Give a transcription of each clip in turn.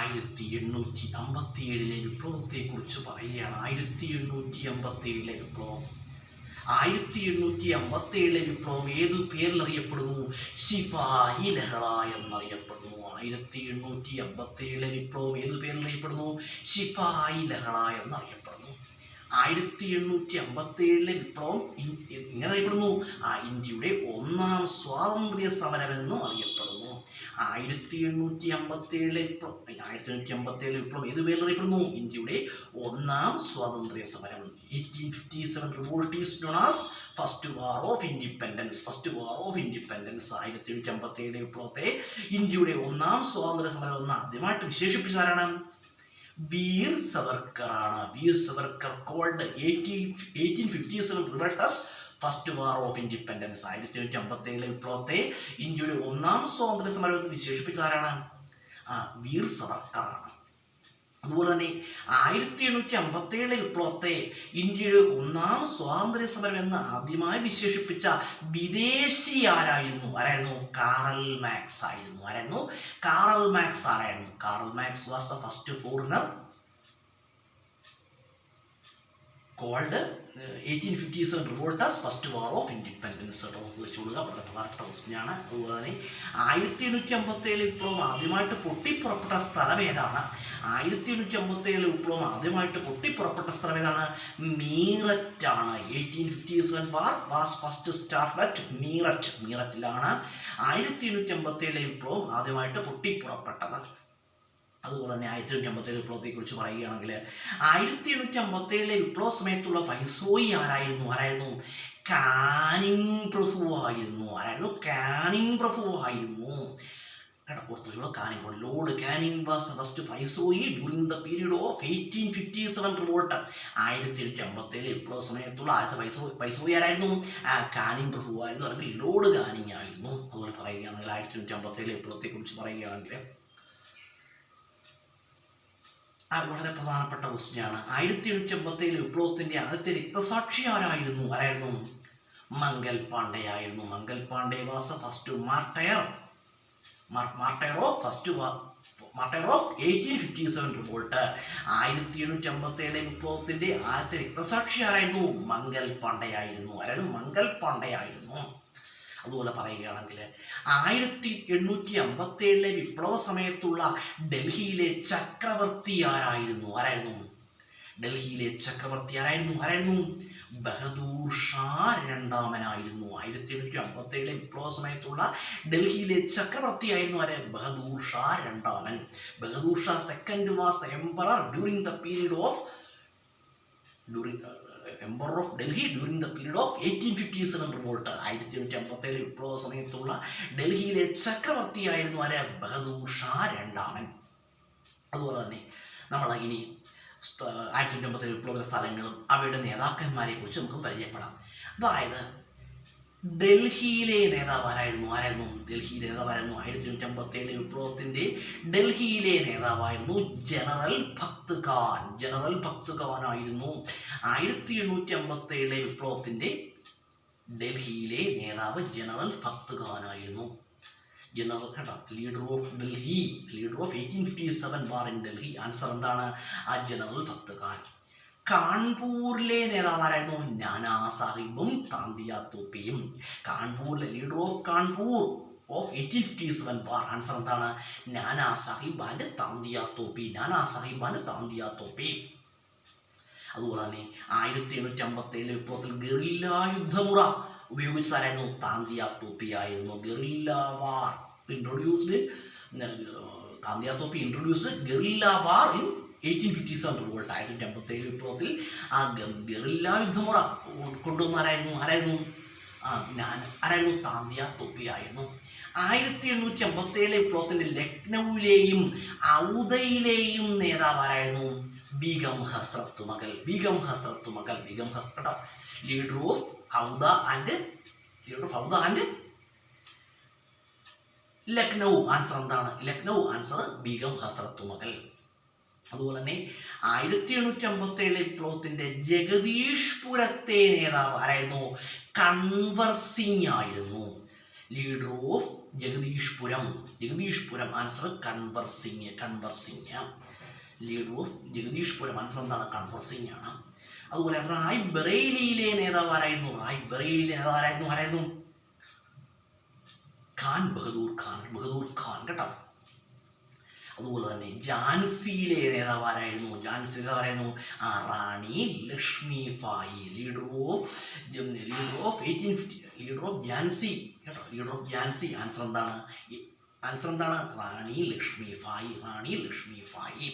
1857 വിപ്ലവത്തെക്കുറിച്ച് പറയുകയാണ്. 1857 വിപ്ലവം. 1857 വിപ്ലവം ഏതു പേരിൽ അറിയപ്പെടുന്നു? ശിപായി ലഹള എന്നറിയപ്പെടുന്നു. 1857 വിപ്ലവം ഏതു പേരിൽ അറിയപ്പെടുന്നു? ശിപായി ലഹള എന്നറിയപ്പെടുന്നു. 1857 വിപ്ലവം ഇങ്ങനെ അറിയപ്പെടുന്നു. ഇന്ത്യയുടെ ഒന്നാം സ്വാതന്ത്ര്യ സമരമെന്നും അറിയപ്പെടുന്നു. 1857 വിപ്ലവം ഏത് പേരിൽ അറിയപ്പെടുന്നു? ഇന്ത്യയുടെ ഒന്നാം സ്വാതന്ത്ര്യ സമരം. 1857 revolt is known as First War of Independence. 1857 വിപ്ലവത്തെ ഇന്ത്യയുടെ ഒന്നാം സ്വാതന്ത്ര്യ സമരം എന്ന് ആദ്യമായിട്ട് വിശേഷിപ്പിച്ചതാരാണ്? വീർ സവർക്കർ ആണ്. Veer Savarkar called 1857 revolt as first war of independence. 1857 വിപ്ലവത്തെ ഇന്ത്യയുടെ ഒന്നാം സ്വാതന്ത്ര്യ സമരം എന്ന് വിശേഷിപ്പിച്ചതാരാണ്? വീർ സവർക്കർ ആണ്. അതുപോലെ തന്നെ 1857 വിപ്ലവത്തെ ഇന്ത്യയുടെ ഒന്നാം സ്വാതന്ത്ര്യ സമരം എന്ന് ആദ്യമായി വിശേഷിപ്പിച്ച വിദേശി ആരായിരുന്നു? കാറൽ മാക്സ് ആയിരുന്നു. Karl max was the first foreigner called 1857 revolt as first war of independence. വെച്ചുകൊള്ളുക, വളരെ പ്രധാനപ്പെട്ട ക്വസ്റ്റ്യനാണ്. അതുപോലെ തന്നെ 1857 വിപ്ലവം ആദ്യമായിട്ട് പൊട്ടിപ്പുറപ്പെട്ട സ്ഥലം ഏതാണ്? 1857 വിപ്ലവം ആദ്യമായിട്ട് പൊട്ടിപ്പുറപ്പെട്ട സ്ഥലം ഏതാണ്? മീററ്റാണ്. 1857 war was first started at മീററ്റിലാണ് 1857 വിപ്ലവം ആദ്യമായിട്ട് പൊട്ടിപ്പുറപ്പെട്ടത്. അതുപോലെ തന്നെ 1857 വിപ്ലവത്തെക്കുറിച്ച് പറയുകയാണെങ്കിൽ 1857 വിപ്ലവ സമയത്തുള്ള വൈസ്രോയി ആരായിരുന്നു? കാനിങ് പ്രഭു ആയിരുന്നു. Lord Canning was the first viceroy during the period of 1857 revolt. 1857 വിപ്ലവ സമയത്തുള്ള ആദ്യത്തെ വൈസ്രോയി ആരായിരുന്നു? കാനിങ് പ്രഭു ആയിരുന്നു, അല്ലെങ്കിൽ ലോർഡ് കാനിങ് ആയിരുന്നു. അതുപോലെ പറയുകയാണെങ്കിൽ 1857 വിപ്ലവത്തെക്കുറിച്ച് പറയുകയാണെങ്കിൽ വളരെ പ്രധാനപ്പെട്ട ക്വസ്റ്റ്യനാണ്. 1857 വിപ്ലവത്തിന്റെ ആദ്യത്തെ രക്തസാക്ഷി ആരായിരുന്നു? മംഗൽ പാണ്ഡെ ആയിരുന്നു. Mangal Pandey was the first martyr of 1857 revolt. 1857 വിപ്ലവത്തിന്റെ ആദ്യത്തെ രക്തസാക്ഷി ആരായിരുന്നു? മംഗൽ പാണ്ഡെ ആയിരുന്നു. അതുപോലെ പറയുകയാണെങ്കിൽ 1857 വിപ്ലവ സമയത്തുള്ള ഡൽഹിയിലെ ചക്രവർത്തി ആരായിരുന്നു? ബഹദൂർ ഷാ രണ്ടാമനായിരുന്നു. 1857 വിപ്ലവ സമയത്തുള്ള ഡൽഹിയിലെ ചക്രവർത്തി ആയിരുന്നു ബഹദൂർ ഷാ രണ്ടാമൻ. Bahadur Shah second was the emperor during the period of Emperor of Delhi during the period of 1857 revolt. 1857 വിപ്ലവ സമയത്തുള്ള ഡൽഹിയിലെ ചക്രവർത്തിയായിരുന്നു ബഹദൂർ ഷാ രണ്ടാമൻ. അതുപോലെ തന്നെ നമ്മൾ ഇനി 1857 വിപ്ലവ സ്ഥലങ്ങളും അവയുടെ നേതാക്കന്മാരെ കുറിച്ച് നമുക്ക് പരിചയപ്പെടാം. അതായത് ഡൽഹിയിലെ നേതാവായിരുന്നു 1857 വിപ്ലവത്തിന്റെ ഡൽഹിയിലെ നേതാവായിരുന്നു ജനറൽ ഭക്ത് ഖാൻ ആയിരുന്നു. 1857 വിപ്ലവത്തിന്റെ ഡൽഹിയിലെ നേതാവ് ജനറൽ ഭക്ത് ഖാൻ ആയിരുന്നു. Leader of 1857 war in Delhi. Answer എന്താണ്? ജനറൽ ഭക്ത് ഖാൻ. കാൺപൂരിലെ നേതാവായിരുന്നു നാനാ സാഹിബും താന്തിയ തോപ്പിയും. കാൺപൂരിലെ leader of Kanpur of 1857 war. Answer എന്താണ്? നാനാ സാഹിബ് ആൻഡ് താന്തിയ തോപ്പി. അതുപോലെ തന്നെ 1857 വിപ്ലവത്തിൽ ഗറില്ല യുദ്ധമുറ ഉപയോഗിച്ചതായിരുന്നു? താന്തിയ തോപ്പി ആയിരുന്നു. Guerrilla war introduced guerrilla war in 1857 revolt. 1857 വിപ്ലവത്തിൽ ഗറില്ല യുദ്ധമുറ കൊണ്ടുവന്നാരായിരുന്നു? താന്തിയ തോപ്പി ആയിരുന്നു. 1857 വിപ്ലവത്തിന്റെ ലക്നൌവിലെയും ഔദയിലെയും നേതാവാരായിരുന്നു? Begum Hazrat Mahal. Leader of Awadh and Lucknow. Answer എന്താണ്? ആൻസർ ബീഗം ഹസ്രത്ത് മകൾ. അതുപോലെ തന്നെ 1857 വിപ്ലവത്തിന്റെ ജഗദീഷ്പുരത്തെ നേതാവ് ആരായിരുന്നു? കൺവർ സിംഗ് ആയിരുന്നു. Leader of Jagdishpur. Jagdishpur answer Kunwar Singh. Leader of Jagdishpur answer എന്താണ്? കൺവർ സിംഗ് ആണ്. അതുപോലെ റായ് ബറേലിയിലെ നേതാവ് ആരായിരുന്നു? ആരായിരുന്നു? ഖാൻ ബഹദൂർ ഖാൻ കേട്ടോ. അതുപോലെ തന്നെ ഝാൻസിയിലെ നേതാവ് ആരായിരുന്നു? റാണി ലക്ഷ്മി ഫായി. ലീഡർ ഓഫ് ഝാൻസി കേട്ടോ. ലീഡർ ഓഫ് ഝാൻസി ആൻസർ എന്താണ്? റാണി ലക്ഷ്മി ഫായി.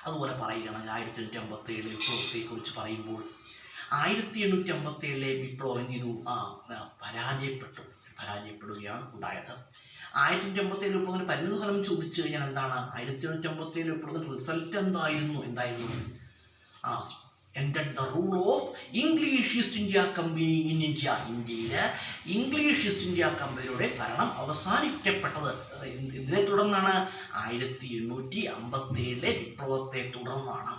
അതുപോലെ പറയുകയാണെങ്കിൽ 1857 വിപ്ലവത്തെ കുറിച്ച് പറയുമ്പോൾ 1857 വിപ്ലവം എന്ത് ചെയ്തു? പരാജയപ്പെടുകയാണ് ഉണ്ടായത്. 1857 വിപ്ലവത്തിന് പരിണിതഫലം ചോദിച്ചു കഴിഞ്ഞാൽ എന്താണ്? 1857 വിപ്ലവത്തിന് റിസൾട്ട് എന്തായിരുന്നു? ended the rule of English East India Company in India. ഇന്ത്യയിൽ ഇംഗ്ലീഷ് ഈസ്റ്റ് ഇന്ത്യ കമ്പനിയുടെ ഭരണം അവസാനിക്കപ്പെട്ടത് ഇതിനെ തുടർന്നാണ്? 1857 വിപ്ലവത്തെ തുടർന്നാണ്.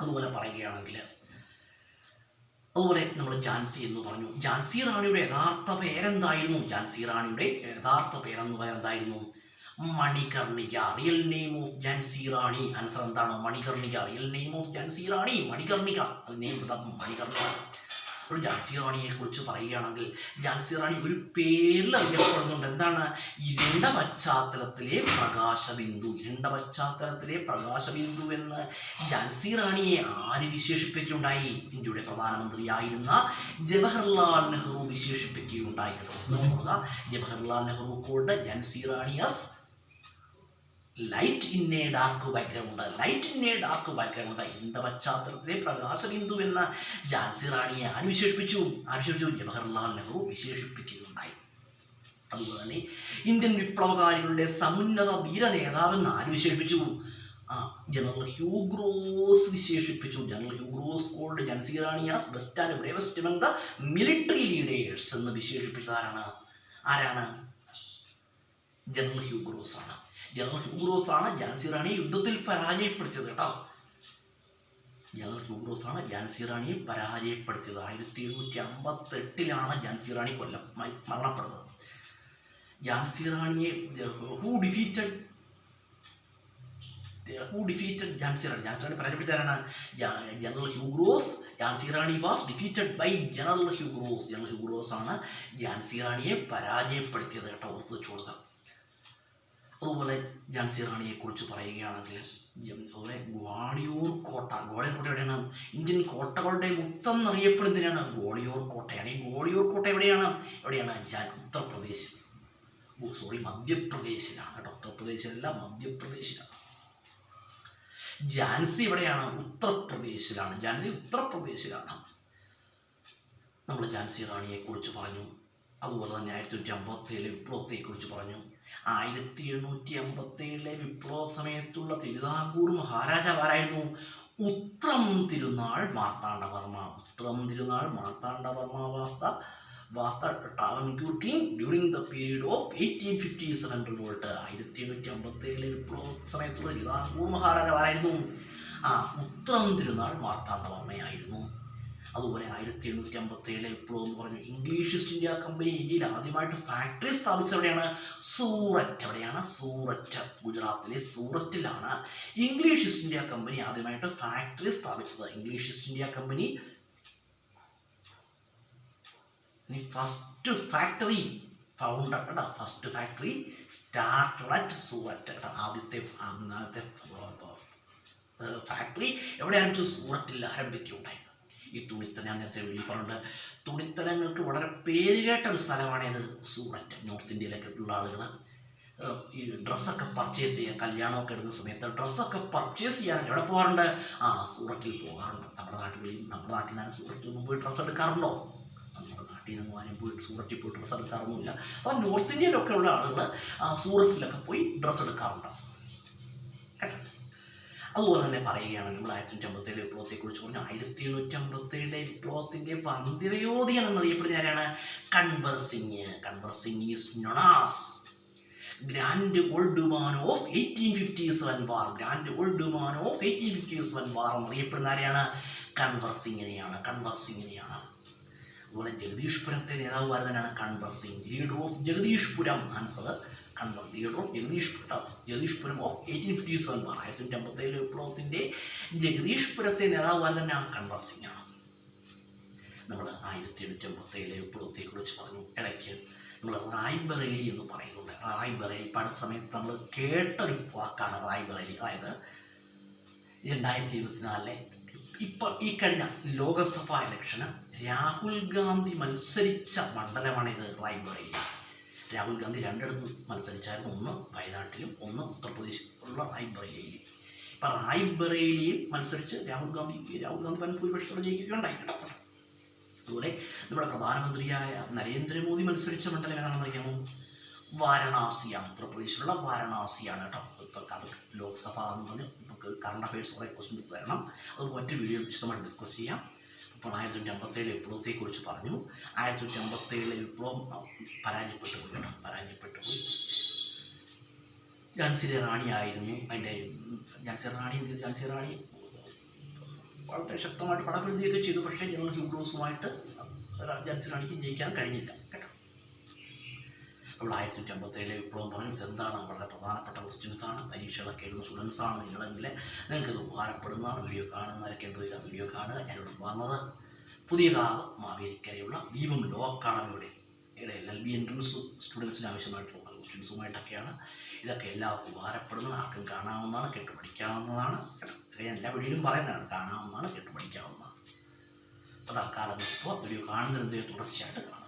അതുപോലെ പറയുകയാണെങ്കിൽ നമ്മൾ ഝാൻസി എന്ന് പറഞ്ഞു. ഝാൻസി റാണിയുടെ യഥാർത്ഥ പേരെന്തായിരുന്നു? Manikarnika. Real name of Jhansi Rani answer എന്താണ്? Manikarnika. Real name of Jhansi Rani Manikarnika. ഒരു ഝാൻസി റാണിയെ കുറിച്ച് പറയുകയാണെങ്കിൽ ഝാൻസി റാണി ഒരു പേരിൽ അറിയപ്പെടുന്നുണ്ട്. എന്താണ്? ഇരുണ്ട പശ്ചാത്തലത്തിലെ പ്രകാശബിന്ദു എന്ന് ഝാൻസി റാണിയെ ആര് വിശേഷിപ്പിക്കുകയുണ്ടായി? ഇന്ത്യയുടെ പ്രധാനമന്ത്രിയായിരുന്ന ജവഹർലാൽ നെഹ്റു വിശേഷിപ്പിക്കുകയുണ്ടായി. Jawaharlal Nehru called Jhansi Rani as light in a dark background. ഇരുണ്ട പശ്ചാത്തലത്തിലെ പ്രകാശബിന്ദു എന്ന ഝാൻസി റാണിയെ ആര് വിശേഷിപ്പിച്ചു? ജവഹർലാൽ നെഹ്റു വിശേഷിപ്പിക്കുകയുണ്ടായി. അതുപോലെ തന്നെ ഇന്ത്യൻ വിപ്ലവകാരികളുടെ സമുന്നത ധീര നേതാവെന്ന് ആര് വിശേഷിപ്പിച്ചു? ജനറൽ ഹ്യൂഗ്രോസ് വിശേഷിപ്പിച്ചു. General Hugh Rose called Jhansi Rani as best and bravest among the military leaders എന്ന് വിശേഷിപ്പിച്ചത് ആരാണ്? ജനറൽ ഹ്യൂഗ്രോസ് ആണ്. ഝാൻസി റാണിയെ യുദ്ധത്തിൽ പരാജയപ്പെടുത്തിയത് കേട്ടോ. 1758 ഝാൻസി റാണി മരണപ്പെടുന്നത്. ഝാൻസി റാണിയെ ഹൂ ഡിഫീറ്റഡ് ഝാൻസി റാണി പരാജയപ്പെടുത്തിയതാണ്? General Hugh Rose. Jhansi Rani was defeated by general Hugh Rose ആണ് ഝാൻസി റാണിയെ പരാജയപ്പെടുത്തിയത് കേട്ടോ. ഓർത്ത് വെച്ചോളുക. അതുപോലെ ഝാൻസി റാണിയെ കുറിച്ച് പറയുകയാണെങ്കിൽ ഗ്വാളിയോർ കോട്ട എവിടെയാണ്? ഇന്ത്യൻ കോട്ടകളുടെ മുത്തം എന്നറിയപ്പെടുന്നതിനാണ് ഗ്വാളിയോർ കോട്ടയാണ്. ഈ ഗ്വാളിയോർ കോട്ട എവിടെയാണ്? മധ്യപ്രദേശിലാണ് കേട്ടോ. ഉത്തർപ്രദേശിലല്ല, മധ്യപ്രദേശിലാണ്. ഝാൻസി എവിടെയാണ്? ഉത്തർപ്രദേശിലാണ്. നമ്മൾ ഝാൻസി റാണിയെ കുറിച്ച് പറഞ്ഞു. അതുപോലെ തന്നെ 1857 വിപ്ലവത്തെ കുറിച്ച് പറഞ്ഞു. 1857 വിപ്ലവ സമയത്തുള്ള തിരുവിതാംകൂർ മഹാരാജാവാരായിരുന്നു? ഉത്രം തിരുനാൾ Marthanda Varma was the Travancore king during the period of 1857 revolt. 1857 വിപ്ലവ സമയത്തുള്ള തിരുവിതാംകൂർ മഹാരാജാവാരായിരുന്നു? ഉത്രം തിരുനാൾ മാർത്താണ്ഡവർമ്മയായിരുന്നു. അതുപോലെ 1857 വിപ്ലവം എന്ന് പറഞ്ഞു. ഇംഗ്ലീഷ് ഈസ്റ്റ് ഇന്ത്യ കമ്പനി ഇന്ത്യയിൽ ആദ്യമായിട്ട് ഫാക്ടറി സ്ഥാപിച്ചത് എവിടെയാണ്? സൂററ്റ്. ഗുജറാത്തിലെ സൂററ്റിലാണ് ഇംഗ്ലീഷ് ഈസ്റ്റ് ഇന്ത്യ കമ്പനി ആദ്യമായിട്ട് ഫാക്ടറി സ്ഥാപിച്ചത്. English east India company first factory started at Surat. ആദ്യത്തെ ഫാക്ടറി എവിടെയാണെന്ന് സൂററ്റിൽ ആരംഭിക്കുകയുണ്ടായി. ഈ തുണിത്തല ഞാൻ നേരത്തെ വീഡിയോ പറഞ്ഞിട്ട് തുണിത്തലങ്ങൾക്ക് വളരെ പേരുകേട്ട ഒരു സ്ഥലമാണേത് സൂററ്റ്. നോർത്ത് ഇന്ത്യയിലൊക്കെ ഉള്ള ആളുകൾ ഈ ഡ്രസ്സൊക്കെ പർച്ചേസ് ചെയ്യാൻ, കല്യാണമൊക്കെ എടുക്കുന്ന സമയത്ത് ഡ്രസ്സൊക്കെ പർച്ചേസ് ചെയ്യാൻ എവിടെ പോകാറുണ്ട്? സൂററ്റിൽ പോകാറുണ്ട്. നമ്മുടെ നാട്ടിൽ നിന്നാണ് സൂററ്റിൽ നിന്ന് പോയി ഡ്രസ്സ് എടുക്കാറുണ്ടോ? നമ്മുടെ നാട്ടിൽ നിന്ന് ആരും പോയി സൂററ്റിൽ പോയി ഡ്രസ്സ് എടുക്കാറൊന്നുമില്ല. അപ്പോൾ നോർത്ത് ഇന്ത്യയിലൊക്കെ ഉള്ള ആളുകൾ സൂററ്റിലൊക്കെ പോയി ഡ്രസ്സ് എടുക്കാറുണ്ട്. അതുപോലെ തന്നെ പറയുകയാണെങ്കിൽ നമ്മൾ 1857 വിപ്ലവത്തെക്കുറിച്ച് പറഞ്ഞു. 1857 വിപ്ലവത്തിൻ്റെ വന്ധ്യവയോധികൻ എന്നറിയപ്പെടുന്ന ആരാണ്? Kunwar Singh is known as grand old man of 1857 war. എന്നറിയപ്പെടുന്ന ആരെയാണ്? കൺവർ സിംഗിനെയാണ്. അതുപോലെ ജഗദീഷ്പുരത്തെ നേതാവുമായിരുന്നാണ് Kunwar Singh, leader of Jagdishpur. Answer Kunwar, leader of Jagdishpur of 1857. 1857 വിപ്ലവത്തിൻ്റെ ജഗദീഷ്പുരത്തെ നേതാവുമായിരുന്നാണ് കൺവർ സിംഗ് ആണ്. നമ്മൾ 1857 വിപ്ലവത്തെക്കുറിച്ച് പറഞ്ഞു. ഇടയ്ക്ക് നമ്മൾ റായ്ബറേലി എന്ന് പറയുന്നുണ്ട്. റായ്ബറേലി ഇപ്പം അടുത്ത സമയത്ത് നമ്മൾ കേട്ടൊരു വാക്കാണ് റായ്ബറേലി. അതായത് 2024 ഇപ്പം ഈ കഴിഞ്ഞ ലോകസഭാ ഇലക്ഷന് രാഹുൽ ഗാന്ധി മത്സരിച്ച മണ്ഡലമാണിത്, റായ്ബറേലി. രാഹുൽ ഗാന്ധി രണ്ടിടത്ത് മത്സരിച്ചായിരുന്നു, ഒന്ന് വയനാട്ടിലും ഒന്ന് ഉത്തർപ്രദേശിലുള്ള റായ്ബറേലിയിൽ. ഇപ്പം റായ്ബറേലിയിൽ മത്സരിച്ച് രാഹുൽ ഗാന്ധി വൻ ഭൂരിപക്ഷത്തോടെ ജയിക്കുകയുണ്ടായി കേട്ടോ. അതുപോലെ നമ്മുടെ പ്രധാനമന്ത്രിയായ നരേന്ദ്രമോദി മത്സരിച്ച മണ്ഡലം ഏതാണെന്ന് അറിയാമോ? വാരണാസിയാണ്, ഉത്തർപ്രദേശിലുള്ള വാരണാസിയാണ് കേട്ടോ. ഇപ്പോൾ അത് ലോക്സഭ എന്ന് പറഞ്ഞ് നമുക്ക് കറണ്ട് അഫയേഴ്സ് കുറേ ക്വസ്റ്റ്യൻസ് തരണം, അത് മറ്റു വീഡിയോ വിശദമായിട്ട് ഡിസ്കസ് ചെയ്യാം. അപ്പോൾ 1857 വിപ്ലവത്തെക്കുറിച്ച് പറഞ്ഞു. 1857 വിപ്ലവം പരാജയപ്പെട്ടു പോയി. ഝാൻസി റാണിയായിരുന്നു അതിൻ്റെ. ഝാൻസി റാണി വളരെ ശക്തമായിട്ട് പടപൊരുതിയൊക്കെ ചെയ്തു. പക്ഷേ ജനറൽ ഹ്യൂഗ്രോസുമായിട്ട് ഝാൻസി റാണിക്ക് ജയിക്കാൻ കഴിഞ്ഞില്ല കേട്ടോ. അപ്പോൾ 1857 വിപ്ലവം പറഞ്ഞു. ഇതെന്താണ് വളരെ പ്രധാനപ്പെട്ട ക്വസ്റ്റ്യൻസാണ്. പരീക്ഷകളൊക്കെ എഴുതുന്ന സ്റ്റുഡൻസാണ് നിങ്ങളെങ്കിൽ നിങ്ങൾക്കിത് ഉപകാരപ്പെടുന്നതാണ്. വീഡിയോ കാണുന്നവരൊക്കെ എന്ത് ചെയ്യുക, വീഡിയോ കാണുക. ഞാനിവിടെ വന്നത് പുതിയകാവ് മാവേലിക്കരയുള്ള ദീപം ലോ അക്കാഡമിയുടെ LLB എൻട്രൻസ് സ്റ്റുഡൻസിന് ആവശ്യമായിട്ടുള്ള ക്വസ്റ്റ്യൻസുമായിട്ടൊക്കെയാണ്. ഇതൊക്കെ എല്ലാവർക്കും ഉപകാരപ്പെടുന്നത്, ആർക്കും കാണാവുന്നതാണ്, കേട്ട് പഠിക്കാവുന്നതാണ് കേട്ടോ. ഞാൻ എല്ലാ വീഡിയോയിലും പറയുന്നതാണ്, കാണാവുന്നതാണ്, കേട്ട് പഠിക്കാവുന്നതാണ്. അപ്പോൾ തൽക്കാലം ഇപ്പോൾ വീഡിയോ കാണുന്നതിന് തുടർച്ചയായിട്ട് കാണാം.